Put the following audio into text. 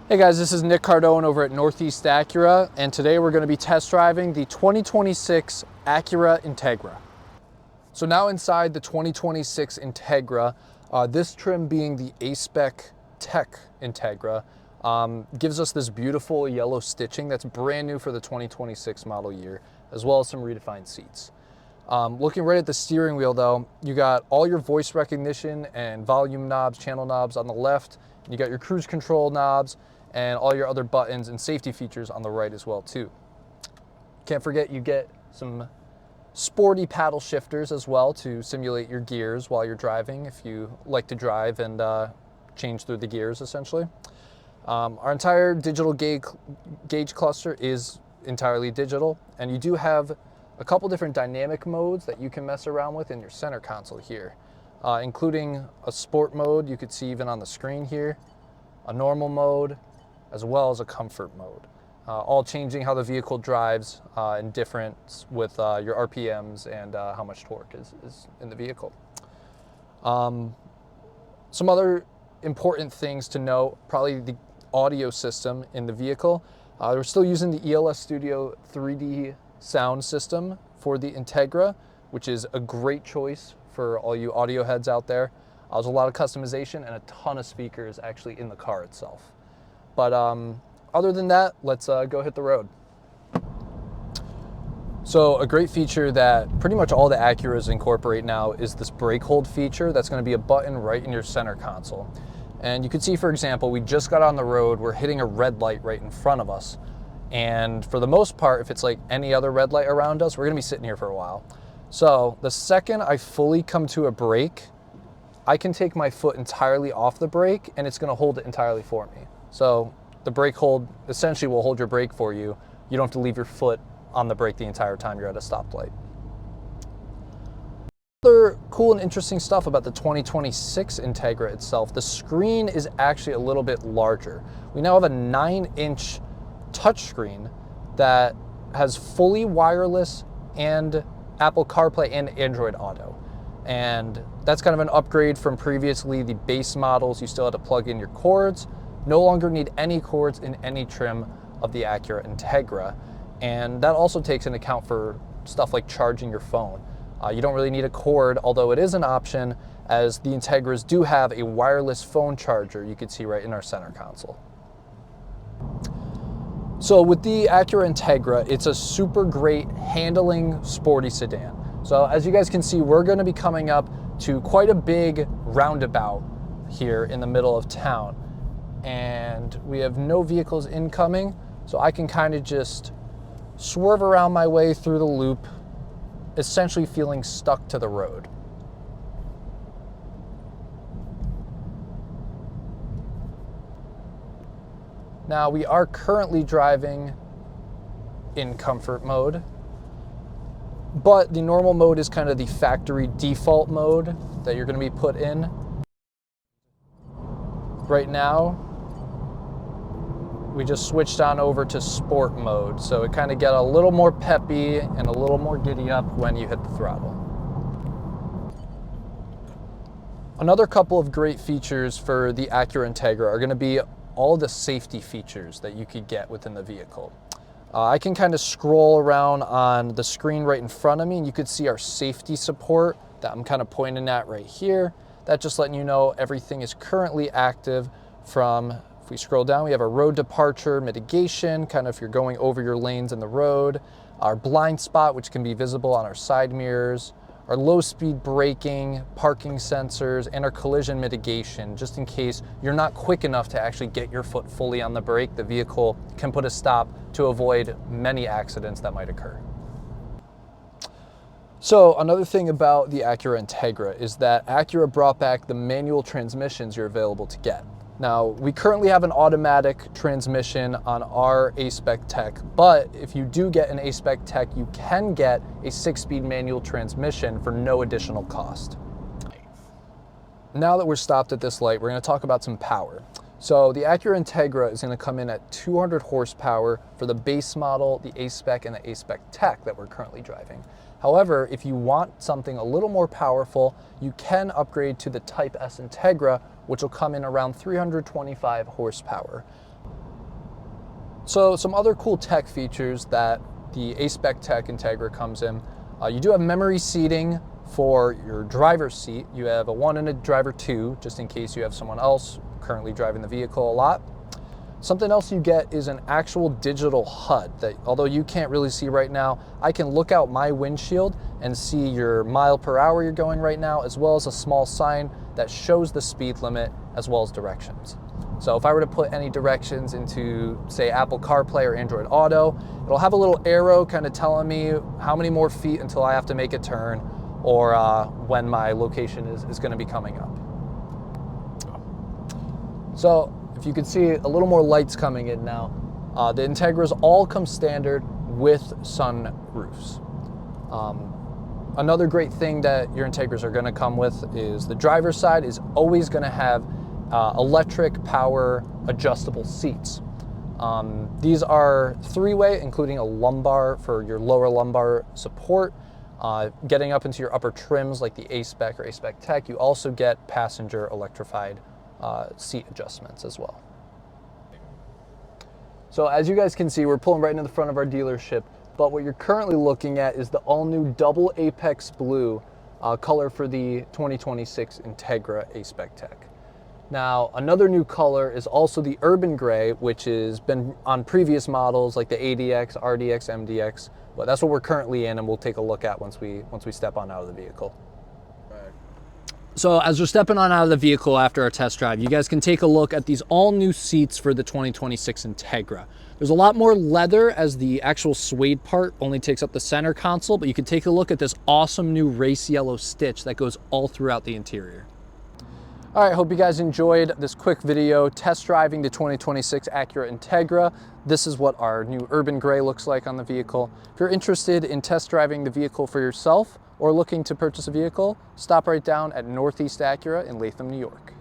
Hey guys, this is Nick Cardone over at Northeast Acura, and today we're going to be test driving the 2026 Acura Integra. So now inside the 2026 Integra, this trim being the A-Spec Tech Integra, gives us this beautiful yellow stitching that's brand new for the 2026 model year, as well as some redefined seats. Looking right at the steering wheel though, you got all your voice recognition and volume knobs, channel knobs on the left, and you got your cruise control knobs and all your other buttons and safety features on the right as well too. Can't forget you get some sporty paddle shifters as well to simulate your gears while you're driving if you like to drive and change through the gears essentially. Our entire digital gauge cluster is entirely digital, and you do have a couple different dynamic modes that you can mess around with in your center console here, including a sport mode you could see even on the screen here, a normal mode, as well as a comfort mode, all changing how the vehicle drives in difference with your RPMs and how much torque is in the vehicle. Some other important things to note, probably the audio system in the vehicle. We're still using the ELS Studio 3D sound system for the Integra, which is a great choice for all you audio heads out there. There's a lot of customization and a ton of speakers actually in the car itself. But other than that, let's go hit the road. So a great feature that pretty much all the Acuras incorporate now is this brake hold feature that's going to be a button right in your center console. And you can see, for example, we just got on the road, we're hitting a red light right in front of us. And for the most part, if it's like any other red light around us, we're going to be sitting here for a while. So the second I fully come to a brake, I can take my foot entirely off the brake and it's going to hold it entirely for me. So the brake hold essentially will hold your brake for you. You don't have to leave your foot on the brake the entire time you're at a stoplight. Other cool and interesting stuff about the 2026 Integra itself, the screen is actually a little bit larger. We now have a 9-inch touchscreen that has fully wireless and Apple CarPlay and Android Auto. And that's kind of an upgrade from previously the base models. You still had to plug in your cords. No longer need any cords in any trim of the Acura Integra. And that also takes into account for stuff like charging your phone. You don't really need a cord, although it is an option, as the Integras do have a wireless phone charger you can see right in our center console. So with the Acura Integra, it's a super great handling sporty sedan. So as you guys can see, we're going to be coming up to quite a big roundabout here in the middle of town. And we have no vehicles incoming, so I can kind of just swerve around my way through the loop, essentially feeling stuck to the road. Now we are currently driving in comfort mode, but the normal mode is kind of the factory default mode that you're going to be put in. Right now, we just switched on over to sport mode, so it kind of get a little more peppy and a little more giddy up when you hit the throttle. Another couple of great features for the Acura Integra are going to be all the safety features that you could get within the vehicle. I can kind of scroll around on the screen right in front of me, and you could see our safety support that I'm kind of pointing at right here. That just letting you know everything is currently active. From, if we scroll down, we have our road departure mitigation, kind of if you're going over your lanes in the road, our blind spot, which can be visible on our side mirrors, our low speed braking, parking sensors, and our collision mitigation, just in case you're not quick enough to actually get your foot fully on the brake. The vehicle can put a stop to avoid many accidents that might occur. So another thing about the Acura Integra is that Acura brought back the manual transmissions you're available to get. Now, we currently have an automatic transmission on our A-Spec Tech, but if you do get an A-Spec Tech, you can get a 6-speed manual transmission for no additional cost. Now that we're stopped at this light, we're going to talk about some power. So the Acura Integra is going to come in at 200 horsepower for the base model, the A-Spec, and the A-Spec Tech that we're currently driving. However, if you want something a little more powerful, you can upgrade to the Type S Integra, which will come in around 325 horsepower. So some other cool tech features that the A-Spec Tech Integra comes in. You do have memory seating for your driver's seat. You have a 1 and a driver 2, just in case you have someone else currently driving the vehicle a lot. Something else you get is an actual digital HUD that, although you can't really see right now, I can look out my windshield and see your mile per hour you're going right now, as well as a small sign that shows the speed limit as well as directions. So if I were to put any directions into, say, Apple CarPlay or Android Auto, it'll have a little arrow kind of telling me how many more feet until I have to make a turn, or when my location is going to be coming up. So if you can see a little more lights coming in now, the Integras all come standard with sunroofs. Another great thing that your Integras are going to come with is the driver's side is always going to have electric power adjustable seats. These are 3-way, including a lumbar for your lower lumbar support. Getting up into your upper trims like the A-Spec or A-Spec Tech, you also get passenger electrified seat adjustments as well. So as you guys can see, we're pulling right into the front of our dealership, but what you're currently looking at is the all-new double Apex Blue color for the 2026 Integra A-Spec Tech. Now, another new color is also the Urban Gray, which has been on previous models like the ADX, RDX, MDX, but that's what we're currently in, and we'll take a look at once we step on out of the vehicle. So as we're stepping on out of the vehicle after our test drive, you guys can take a look at these all new seats for the 2026 Integra. There's a lot more leather, as the actual suede part only takes up the center console, but you can take a look at this awesome new race yellow stitch that goes all throughout the interior. All right, hope you guys enjoyed this quick video test driving the 2026 Acura Integra. This is what our new Urban Gray looks like on the vehicle. If you're interested in test driving the vehicle for yourself or looking to purchase a vehicle, stop right down at Northeast Acura in Latham, New York.